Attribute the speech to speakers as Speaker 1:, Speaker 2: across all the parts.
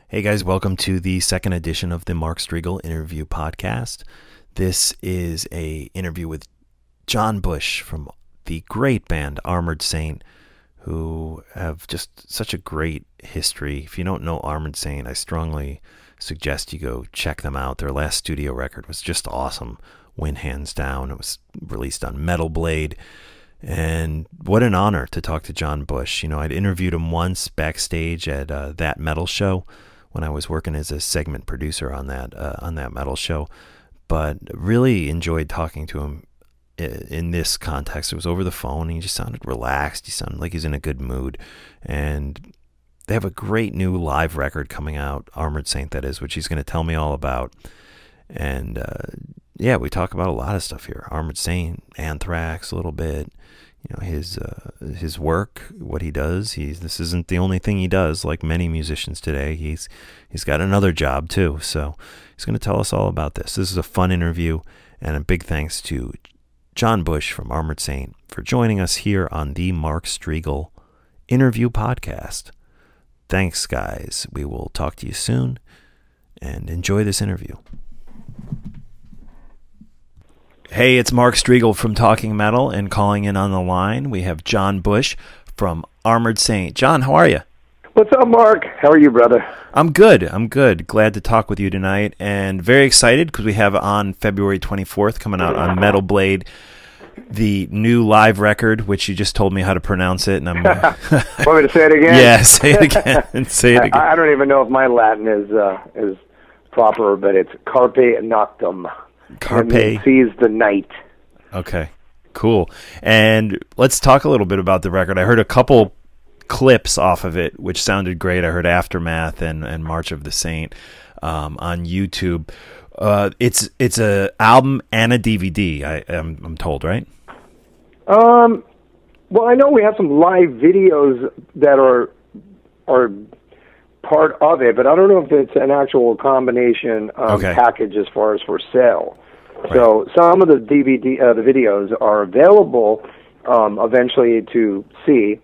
Speaker 1: Hey guys, welcome to the second edition of the Mark Strigl interview podcast. This is a interview with John Bush from the great band Armored Saint, who have just such a great history. If you don't know Armored Saint, I strongly suggest you go check them out. Their last studio record was just awesome. Win Hands Down. It was released on Metal Blade. And what an honor to talk to John Bush. You know, I'd interviewed him once backstage at That Metal Show when I was working as a segment producer on that metal show, but really enjoyed talking to him in this context. It was over the phone, and he just sounded relaxed. He sounded like he's in a good mood, and they have a great new live record coming out, Armored Saint, that is, which he's going to tell me all about. And yeah, we talk about a lot of stuff here. Armored Saint, Anthrax, a little bit. You know, his work, what he does. This isn't the only thing he does. Like many musicians today, he's got another job too. So he's going to tell us all about this. This is a fun interview, and a big thanks to John Bush from Armored Saint for joining us here on the Mark Strigl interview podcast. Thanks, guys. We will talk to you soon, and enjoy this interview. Hey, it's Mark Strigl from Talking Metal, and calling in on the line, we have John Bush from Armored Saint. John, how are you?
Speaker 2: What's up, Mark? How are you, brother?
Speaker 1: I'm good. Glad to talk with you tonight, and very excited because we have on February 24th coming out on Metal Blade the new live record, which you just told me how to pronounce it, and I'm
Speaker 2: Want me to say it again?
Speaker 1: Yeah, say it again. Say it again.
Speaker 2: I don't even know if my Latin is proper, but it's Carpe Noctem.
Speaker 1: Carpe.
Speaker 2: Seize the night.
Speaker 1: Okay, cool. And let's talk a little bit about the record. I heard a couple clips off of it, which sounded great. I heard Aftermath and March of the Saint on YouTube. It's a album and a DVD. I'm told, right?
Speaker 2: Well, I know we have some live videos that are part of it, but I don't know if it's an actual combination package as far as for sale. Right. So some of the the videos are available eventually to see.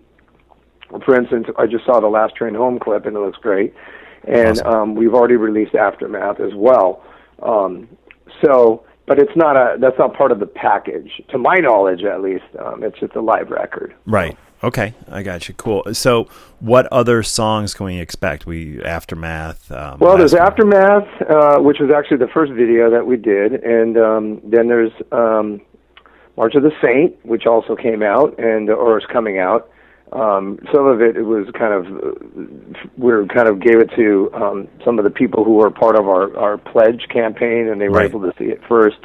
Speaker 2: For instance, I just saw the Last Train Home clip, and it looks great. And awesome. We've already released Aftermath as well. But that's not part of the package, to my knowledge, at least. It's just a live record.
Speaker 1: Right. Okay, I got you. Cool. So, what other songs can we expect? Aftermath.
Speaker 2: Well, there's Aftermath, which was actually the first video that we did, and then there's March of the Saint, which also came out or is coming out. Some of it was we gave it to some of the people who were part of our pledge campaign, and they were able to see it first.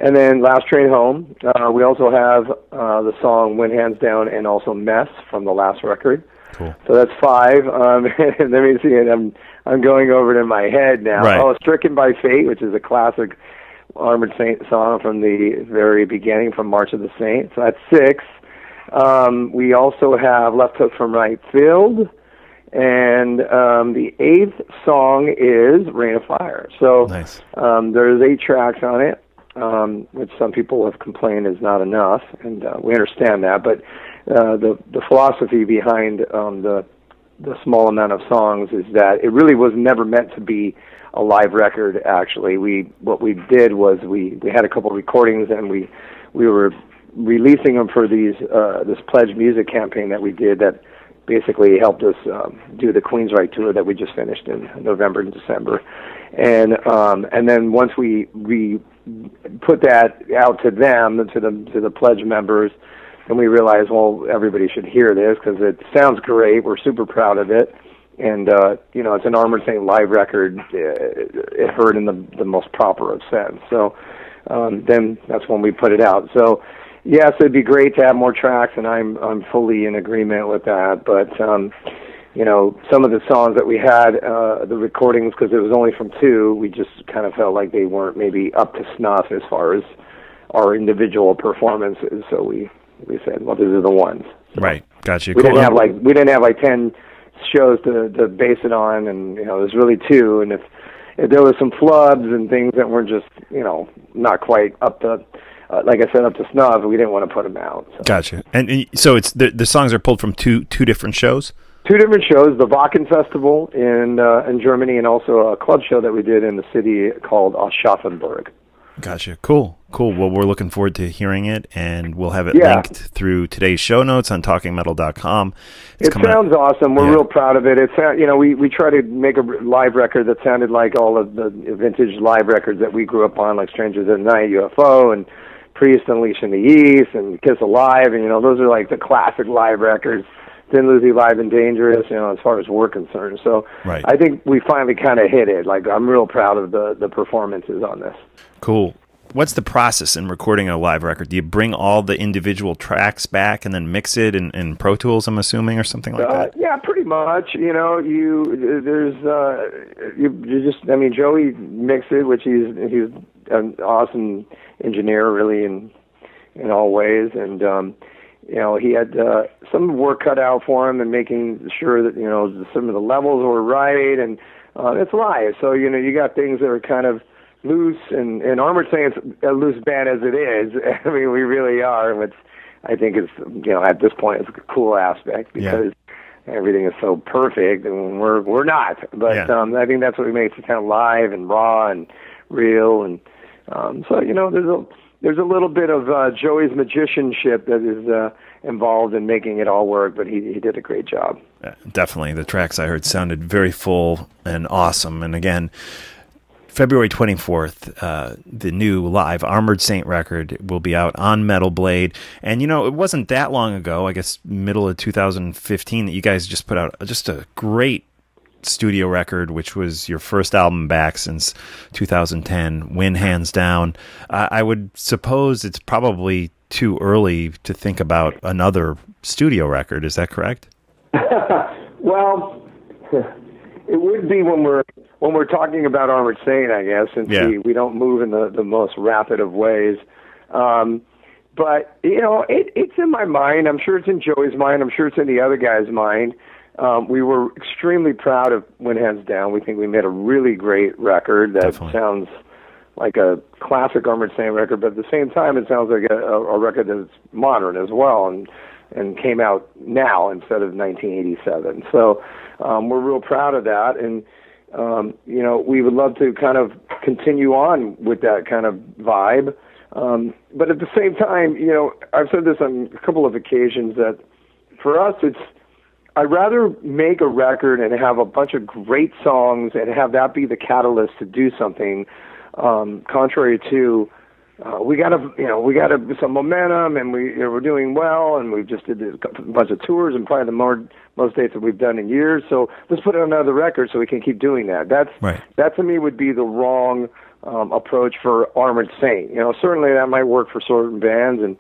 Speaker 2: And then Last Train Home. We also have the song Win Hands Down and also Mess from the last record.
Speaker 1: Cool.
Speaker 2: So that's 5. Let me see it. I'm going over it in my head now. Right. Oh, Stricken by Fate, which is a classic Armored Saint song from the very beginning, from March of the Saint. So that's 6. We also have Left Hook from Right Field. And the 8th song is Rain of Fire. So
Speaker 1: nice.
Speaker 2: There's 8 tracks on it. Which some people have complained is not enough, and we understand that. But the philosophy behind the small amount of songs is that it really was never meant to be a live record. Actually, what we did was we had a couple of recordings, and we were releasing them for this pledge music campaign that we did that basically helped us do the Queensryche tour that we just finished in November and December, and then once we put that out to them, to the pledge members, and we realized, well, everybody should hear this because it sounds great. We're super proud of it, and it's an Armored Saint live record. It heard in the most proper of sense. So then that's when we put it out. So yes, it'd be great to have more tracks, and I'm fully in agreement with that. But some of the songs that we had, the recordings, because it was only from 2, we just kind of felt like they weren't maybe up to snuff as far as our individual performances. So we said, well, these are the ones. So
Speaker 1: right, gotcha.
Speaker 2: We didn't have like 10 shows to base it on, and there's really 2. And if there was some flubs and things that weren't just not quite up to like I said, up to snuff, we didn't want to put them out. So.
Speaker 1: Gotcha. And so it's the songs are pulled from two different shows?
Speaker 2: two different shows: the Wacken Festival in Germany, and also a club show that we did in the city called Aschaffenburg.
Speaker 1: Gotcha. Cool. Well, we're looking forward to hearing it, and we'll have it linked through today's show notes on talkingmetal.com.
Speaker 2: It sounds awesome. We're real proud of it. It's, we try to make a live record that sounded like all of the vintage live records that we grew up on, like Strangers at Night, UFO, and Priest, Unleashing the Yeast, and Kiss Alive, and those are like the classic live records. Thin Lizzy, Live and Dangerous, as far as we're concerned. So I think we finally kind of hit it. Like, I'm real proud of the performances on this.
Speaker 1: Cool. What's the process in recording a live record? Do you bring all the individual tracks back and then mix it in Pro Tools, I'm assuming, or something like that?
Speaker 2: Yeah, pretty much. Joey mixed it, which he's an awesome engineer, really, in all ways, and he had some work cut out for him and making sure that some of the levels were right, and it's live, so you got things that are kind of loose, and Armored Saint's a loose band as it is. I mean, we really are, which I think is, at this point, it's a cool aspect because everything is so perfect, and we're not. But I think that's what makes it sound live and raw and real, and so there's a little bit of Joey's magicianship that is involved in making it all work, but he did a great job.
Speaker 1: Definitely, the tracks I heard sounded very full and awesome, and again, February 24th, the new live Armored Saint record will be out on Metal Blade. And, it wasn't that long ago, I guess middle of 2015, that you guys just put out just a great studio record, which was your first album back since 2010, Win Hands Down. I would suppose it's probably too early to think about another studio record. Is that correct?
Speaker 2: Well, it would be when we're talking about Armored Saint, I guess, since we don't move in the most rapid of ways. But, it's in my mind. I'm sure it's in Joey's mind. I'm sure it's in the other guy's mind. We were extremely proud of Win Hands Down. We think we made a really great record that sounds like a classic Armored Saint record, but at the same time, it sounds like a record that's modern as well and came out now instead of 1987. So we're real proud of that, and we would love to kind of continue on with that kind of vibe. But at the same time, I've said this on a couple of occasions that for us, I'd rather make a record and have a bunch of great songs and have that be the catalyst to do something, contrary to we got some momentum, and we're doing well, and we've just did a bunch of tours and probably the most dates that we've done in years. So let's put out another record so we can keep doing that. That to me would be the wrong approach for Armored Saint. Certainly that might work for certain bands, and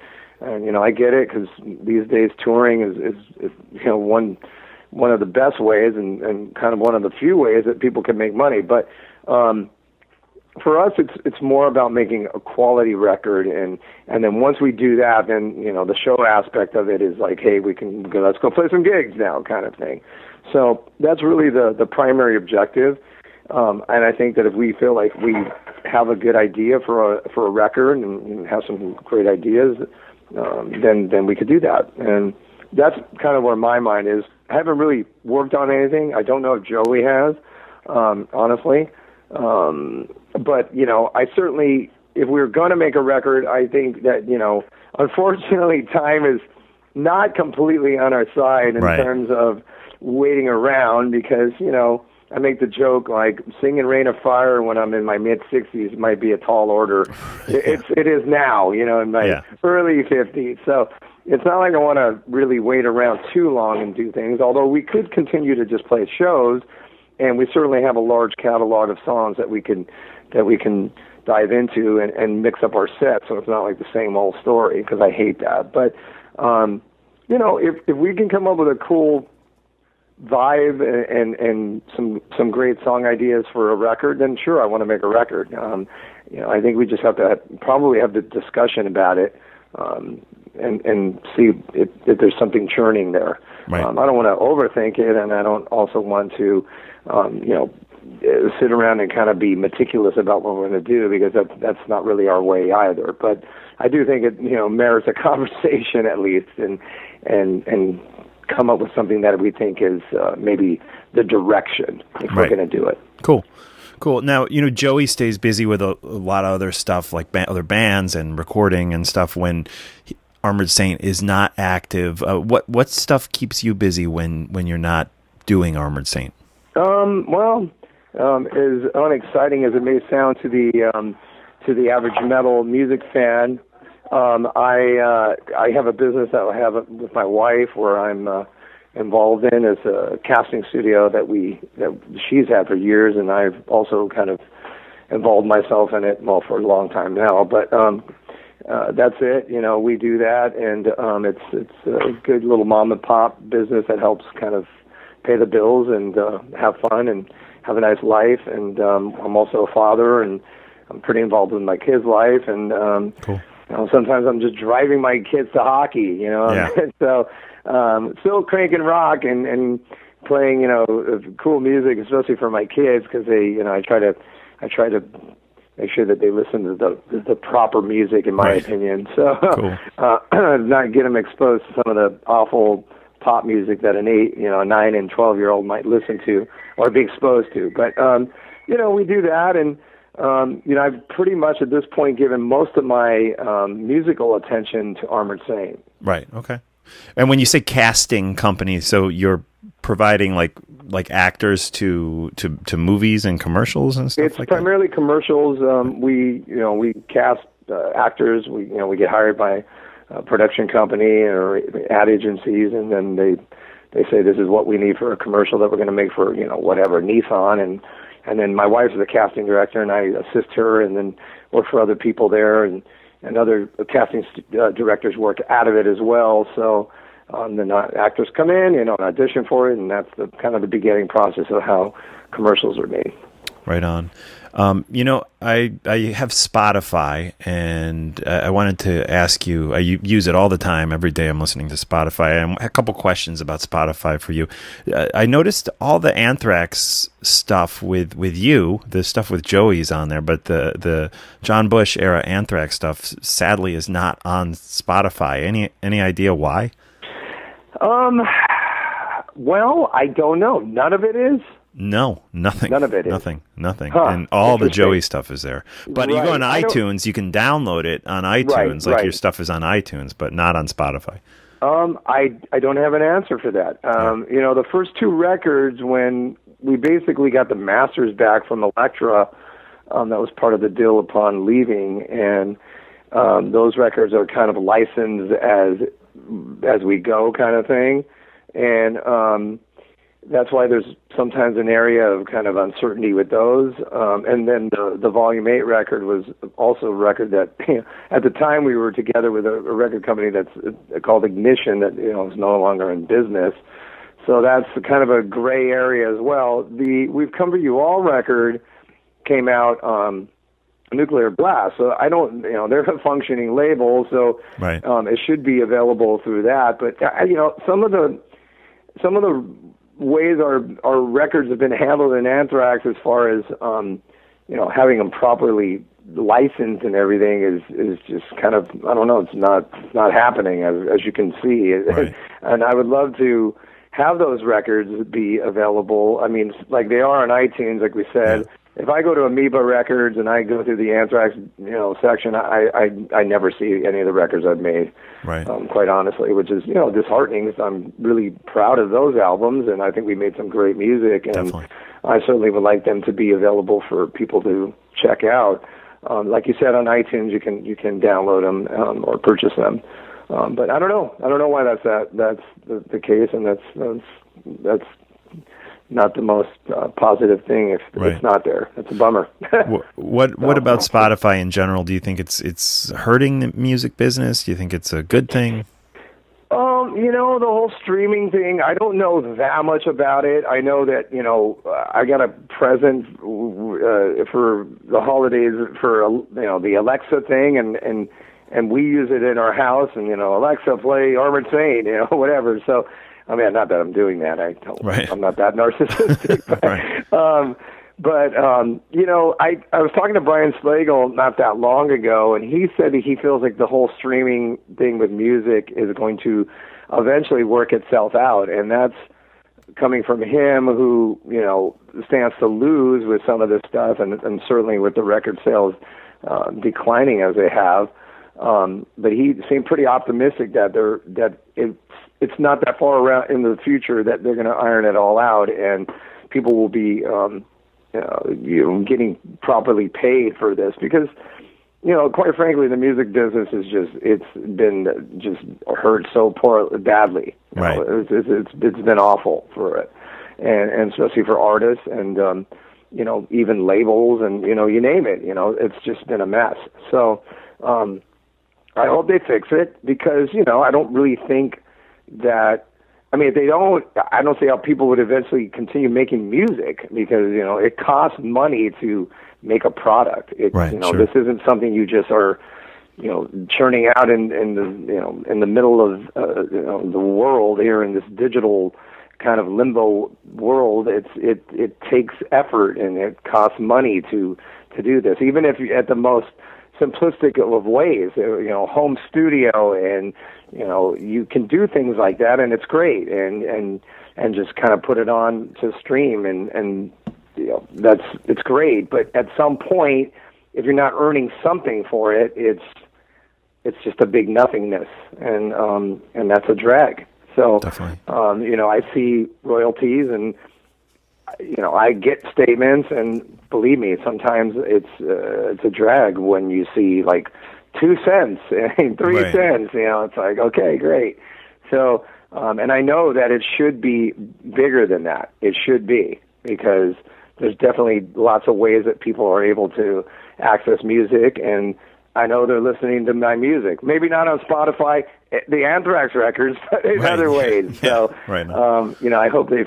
Speaker 2: I get it, because these days touring is one of the best ways and kind of one of the few ways that people can make money. But for us, it's more about making a quality record, and then once we do that, then the show aspect of it is like, hey, let's go play some gigs now, kind of thing. So that's really the primary objective, and I think that if we feel like we have a good idea for a record and have some great ideas, then we could do that. And that's kind of where my mind is. I haven't really worked on anything. I don't know if Joey has, honestly. But, I certainly, if we were going to make a record, I think that, unfortunately time is not completely on our side in terms of waiting around, because, I make the joke, like, singing Rain of Fire when I'm in my mid-60s might be a tall order. It is now, in my early 50s. So it's not like I want to really wait around too long and do things, although we could continue to just play shows, and we certainly have a large catalog of songs that we can dive into and mix up our set, so it's not like the same old story, because I hate that. But, if we can come up with a cool vibe and some great song ideas for a record, then sure, I want to make a record. I think we just have to probably have the discussion about it, and see if there's something churning there. I don't want to overthink it, and I don't also want to sit around and kind of be meticulous about what we're going to do, because that's not really our way either. But I do think it merits a conversation at least, and come up with something that we think is maybe the direction if we're going to do it.
Speaker 1: Cool. Now, Joey stays busy with a lot of other stuff, like other bands and recording and stuff when Armored Saint is not active. What stuff keeps you busy when you're not doing Armored Saint?
Speaker 2: Well, as unexciting as it may sound to the average metal music fan, I have a business that I have with my wife where I'm involved in. As a casting studio that she's had for years, and I've also kind of involved myself in it, well, for a long time now. But that's it. We do that, and it's a good little mom and pop business that helps kind of pay the bills and have fun and have a nice life. And I'm also a father, and I'm pretty involved in my kids' life. And
Speaker 1: cool.
Speaker 2: Sometimes I'm just driving my kids to hockey.
Speaker 1: Yeah.
Speaker 2: So still cranking rock and playing cool music, especially for my kids, because they I try to make sure that they listen to the proper music, in my opinion. So
Speaker 1: cool.
Speaker 2: Not get them exposed to some of the awful pop music that a 9 and 12-year-old might listen to or be exposed to. But we do that, and I've pretty much at this point given most of my musical attention to Armored Saint.
Speaker 1: Right. Okay. And when you say casting company, so you're providing like actors to movies and commercials and stuff
Speaker 2: it's
Speaker 1: like that?
Speaker 2: It's primarily commercials. We cast actors. We get hired by a production company or ad agencies, and then they say this is what we need for a commercial that we're going to make for whatever Nissan, and then my wife's the casting director, and I assist her, and then work for other people there, and other casting directors work out of it as well. So then actors come in, and audition for it, and that's the kind of the beginning process of how commercials are made. Right
Speaker 1: on. I have Spotify, and I wanted to ask you, I use it all the time. Every day I'm listening to Spotify. And a couple questions about Spotify for you. I noticed all the Anthrax stuff with you, the stuff with Joey's on there, but the John Bush era Anthrax stuff sadly is not on Spotify. Any idea why?
Speaker 2: Well, I don't know. None of it is?
Speaker 1: No, nothing.
Speaker 2: None of it is.
Speaker 1: Nothing.
Speaker 2: Huh,
Speaker 1: and all the Joey stuff is there. But you go on iTunes, you can download it on iTunes. Your stuff is on iTunes, but not on Spotify.
Speaker 2: I don't have an answer for that. The first two records, when we basically got the masters back from Elektra, that was part of the deal upon leaving, and those records are kind of licensed as we go kind of thing. And that's why there's sometimes an area of kind of uncertainty with those. And then the Volume 8 record was also a record that, at the time we were together with a record company that's called Ignition that, is no longer in business. So that's kind of a gray area as well. The We've Come to You All record came out Nuclear Blast. So I don't, they're a functioning label, so it should be available through that. But, some of the ways our records have been handled in Anthrax, as far as having them properly licensed and everything, is just kind of, I don't know, it's not happening as you can see.
Speaker 1: Right.
Speaker 2: And I would love to have those records be available. I mean, like they are on iTunes, like we said. Yeah. If I go to Amoeba Records and I go through the Anthrax, section, I never see any of the records I've made.
Speaker 1: Right.
Speaker 2: Quite honestly, which is disheartening. I'm really proud of those albums, and I think we made some great music. And
Speaker 1: definitely.
Speaker 2: I certainly would like them to be available for people to check out. Like you said, on iTunes, you can download them or purchase them. But I don't know. I don't know why that's the case, and that's not the most positive thing if it's not there. It's a bummer.
Speaker 1: What about Spotify in general? Do you think it's hurting the music business? Do you think it's a good thing?
Speaker 2: The whole streaming thing, I don't know that much about it. I know that, I got a present for the holidays for, the Alexa thing, and we use it in our house, and, Alexa, play Armored Saint, whatever. So, I mean, not that I'm doing that. I'm not that narcissistic. But, I was talking to Brian Strigl not that long ago, and he said that he feels like the whole streaming thing with music is going to eventually work itself out. And that's coming from him, who, you know, stands to lose with some of this stuff, and certainly with the record sales declining as they have. But he seemed pretty optimistic that it's not that far around in the future that they're going to iron it all out, and people will be getting properly paid for this, because, you know, quite frankly, the music business is it's been hurt so badly.
Speaker 1: Right.
Speaker 2: It's been awful for it, and especially for artists and you know, even labels, and, you know, you name it. You know, it's just been a mess. So I hope they fix it, because, you know, I don't really think that. I mean, if they don't, I don't see how people would eventually continue making music, because, you know, it costs money to make a product.
Speaker 1: Right,
Speaker 2: you know,
Speaker 1: sure.
Speaker 2: This isn't something you just are, you know, churning out in the, you know, in the middle of you know, the world here in this digital kind of limbo world. It takes effort, and it costs money to do this, even if you, at the most simplistic of ways, you know, home studio, and, you know, you can do things like that, and it's great, and just kind of put it on to stream, and you know, it's great. But at some point, if you're not earning something for it, it's just a big nothingness, and that's a drag. So, you know, I see royalties, and, you know, I get statements, and believe me, sometimes it's a drag when you see like 2 cents and 3
Speaker 1: Right.
Speaker 2: cents. You know, it's like, okay, great. So, and I know that it should be bigger than that. It should be, because there's definitely lots of ways that people are able to access music, and I know they're listening to my music. Maybe not on Spotify, the Anthrax records, but in
Speaker 1: Right.
Speaker 2: other ways.
Speaker 1: Yeah.
Speaker 2: So,
Speaker 1: Right.
Speaker 2: you know, I hope they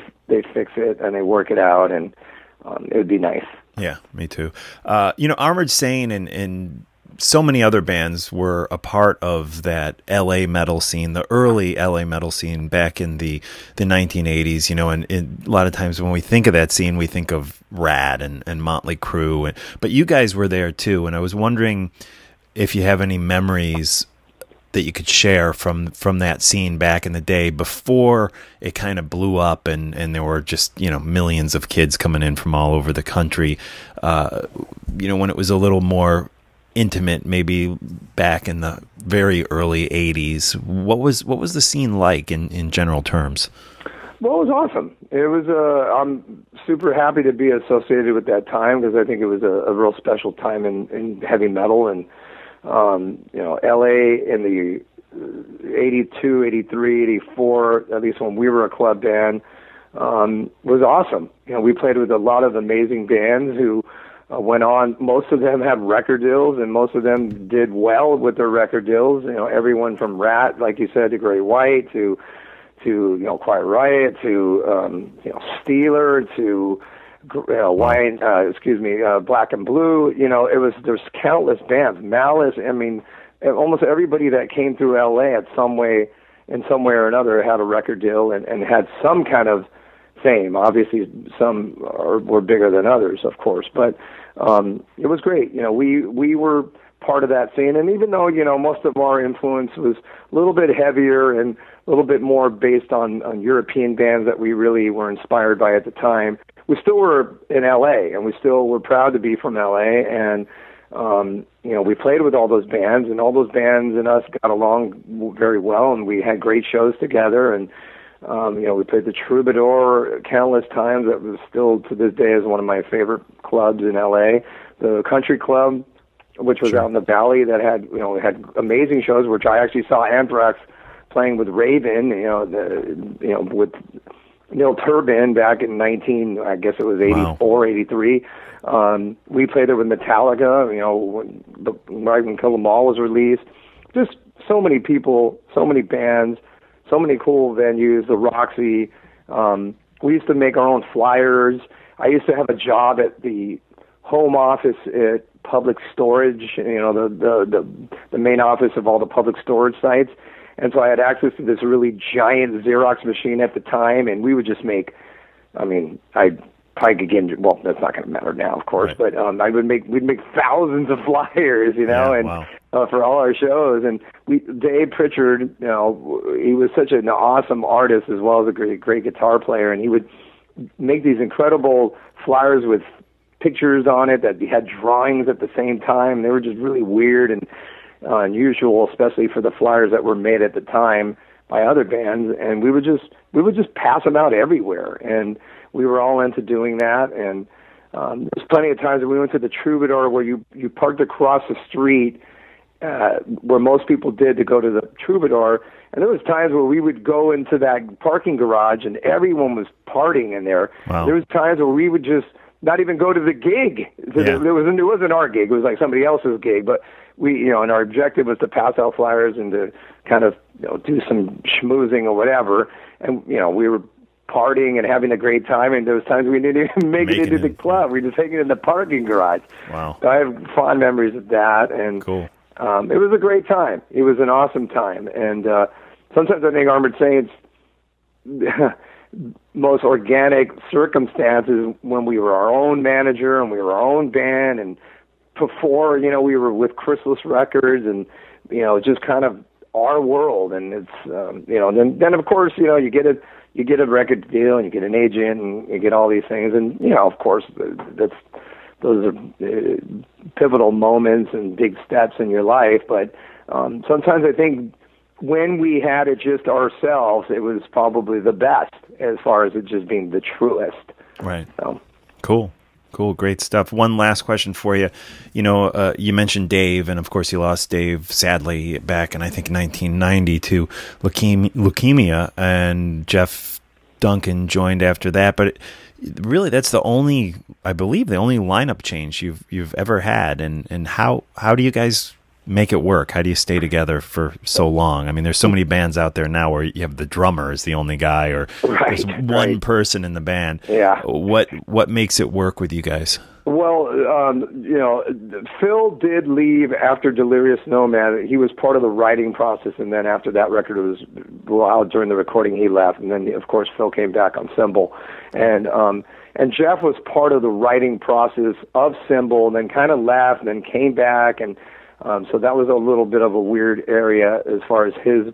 Speaker 2: fix it and they work it out, and it would be nice.
Speaker 1: Yeah, me too. You know, Armored Saint and so many other bands were a part of that LA metal scene, the early LA metal scene back in the 1980s, you know, and a lot of times when we think of that scene, we think of Rad and Motley Crue, but you guys were there too, and I was wondering if you have any memories that you could share from that scene back in the day before it kind of blew up and there were just, you know, millions of kids coming in from all over the country, you know, when it was a little more intimate, maybe back in the very early 80s. What was the scene like in general terms?
Speaker 2: Well, it was awesome. It was I'm super happy to be associated with that time, because I think it was a real special time in heavy metal. And you know, LA in the 82, 83, 84, at least when we were a club band, was awesome. You know, we played with a lot of amazing bands who went on. Most of them had record deals, and most of them did well with their record deals. You know, everyone from Rat, like you said, to Great White, to you know, Quiet Riot, to you know, Steeler, to Black and Blue. You know, there's countless bands. Malice. I mean, almost everybody that came through LA in some way or another had a record deal and had some kind of fame. Obviously, some were bigger than others, of course, but it was great. You know, we were part of that scene, and even though, you know, most of our influence was a little bit heavier and a little bit more based on European bands that we really were inspired by at the time, we still were in LA, and we still were proud to be from LA, and you know, we played with all those bands, and all those bands and us got along very well, and we had great shows together, and you know, we played the Troubadour countless times. That was still to this day is one of my favorite clubs in LA. The Country Club, which was out in the Valley, that had, you know, had amazing shows, which I actually saw Anthrax playing with Raven, you know, with Neil Turbin back in 84, 83. We played there with Metallica, you know, right when Kill 'Em All was released. Just so many people, so many bands, so many cool venues, the Roxy. We used to make our own flyers. I used to have a job at the home office at Public Storage, you know, the main office of all the public storage sites. And so I had access to this really giant Xerox machine at the time, and we would just make, I mean, I probably could get, well, that's not going to matter now, of course, right. But we'd make thousands of flyers, you know, for all our shows. And Dave Pritchard, you know, he was such an awesome artist as well as a great guitar player, and he would make these incredible flyers with pictures on it that had drawings at the same time. They were just really weird and unusual, especially for the flyers that were made at the time by other bands. And we would just pass them out everywhere, and we were all into doing that. And there's plenty of times that we went to the Troubadour where you parked across the street where most people did to go to the Troubadour. And there was times where we would go into that parking garage and everyone was partying in there.
Speaker 1: Wow.
Speaker 2: There was times where we would just not even go to the gig.
Speaker 1: Yeah.
Speaker 2: It wasn't our gig. It was like somebody else's gig. But we, you know, and our objective was to pass out flyers and to kind of, you know, do some schmoozing or whatever. And, you know, we were partying and having a great time. And there was times we didn't even make it into the club. We were just taking it in the parking garage.
Speaker 1: Wow.
Speaker 2: So I have fond memories of that. And
Speaker 1: cool.
Speaker 2: It was a great time. It was an awesome time. And sometimes I think Armored Saints most organic circumstances when we were our own manager and we were our own band, and before, you know, we were with Chrysalis Records, and, you know, just kind of our world. And it's you know, then of course, you know, you get a record deal and you get an agent and you get all these things, and, you know, of course those are pivotal moments and big steps in your life. But sometimes I think when we had it just ourselves, it was probably the best as far as it just being the truest.
Speaker 1: Right.
Speaker 2: So.
Speaker 1: Cool. Great stuff. One last question for you. You know, you mentioned Dave, and of course you lost Dave, sadly, back in, I think, 1990 to leukemia, and Jeff Duncan joined after that. But really, that's the only, I believe, the only lineup change you've ever had. And how do you guys make it work? How do you stay together for so long? I mean, there's so many bands out there now where you have the drummer is the only guy, or there's one person in the band.
Speaker 2: Yeah.
Speaker 1: What makes it work with you guys?
Speaker 2: Well, you know, Phil did leave after Delirious Nomad. He was part of the writing process, and then after that record was out during the recording, he left, and then of course Phil came back on Symbol, and Jeff was part of the writing process of Symbol, and then kind of left, and then came back, and so that was a little bit of a weird area as far as his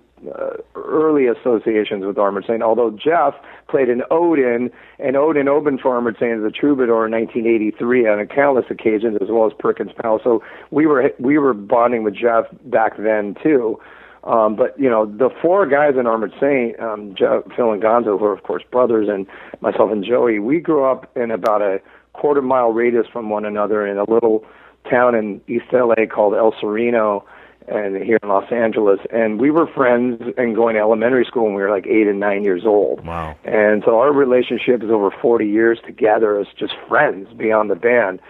Speaker 2: early associations with Armored Saint, although Jeff played in Odin, and Odin opened for Armored Saint as a troubadour in 1983 on countless occasions, as well as Perkins Powell. So we were bonding with Jeff back then too. But, you know, the four guys in Armored Saint, Jeff, Phil, and Gonzo, who are, of course, brothers, and myself and Joey, we grew up in about a quarter-mile radius from one another in a little town in East LA called El Sereno, and here in Los Angeles. And we were friends and going to elementary school when we were like 8 and 9 years old.
Speaker 1: Wow.
Speaker 2: And so our relationship is over 40 years together as just friends beyond the band.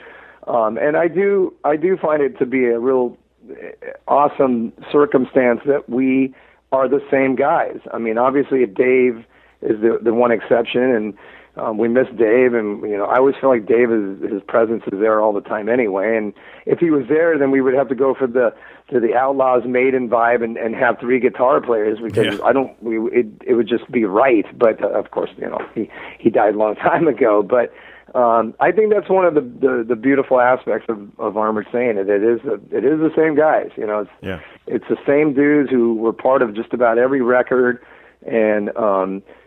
Speaker 2: And I do find it to be a real awesome circumstance that we are the same guys. I mean, obviously Dave is the one exception, and we miss Dave, and, you know, I always feel like his presence is there all the time anyway. And if he was there, then we would have to go for the Outlaws Maiden vibe and have three guitar players, because it would just be right. But of course, you know, he died a long time ago. But I think that's one of the beautiful aspects of Armored Saint. It is the same guys. You know, it's the same dudes who were part of just about every record, and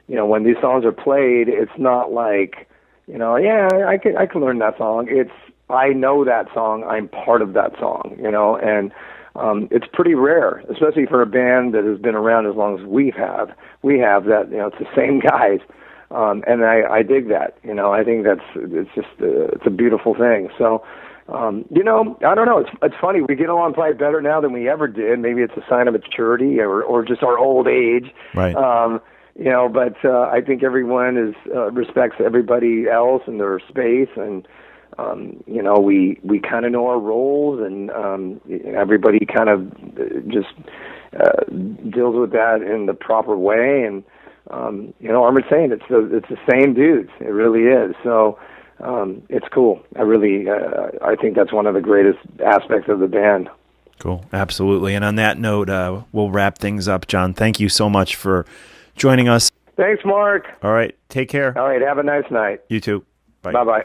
Speaker 2: you know, when these songs are played, it's not like, you know, I can learn that song. It's, I know that song. I'm part of that song, you know, and it's pretty rare, especially for a band that has been around as long as we have. We have that, you know, it's the same guys, and I dig that. You know, I think it's a beautiful thing. So, you know, I don't know. It's funny. We get along probably better now than we ever did. Maybe it's a sign of maturity or just our old age.
Speaker 1: Right.
Speaker 2: You know, but I think everyone respects everybody else in their space, and you know, we kind of know our roles, and everybody kind of just deals with that in the proper way. And you know, Armored Saint, it's the same dudes. It really is. So it's cool. I think that's one of the greatest aspects of the band.
Speaker 1: Cool, absolutely. And on that note, we'll wrap things up. John, thank you so much for joining us.
Speaker 2: Thanks, Mark.
Speaker 1: All right. Take care.
Speaker 2: All right. Have a nice night.
Speaker 1: You too. Bye.
Speaker 2: Bye-bye.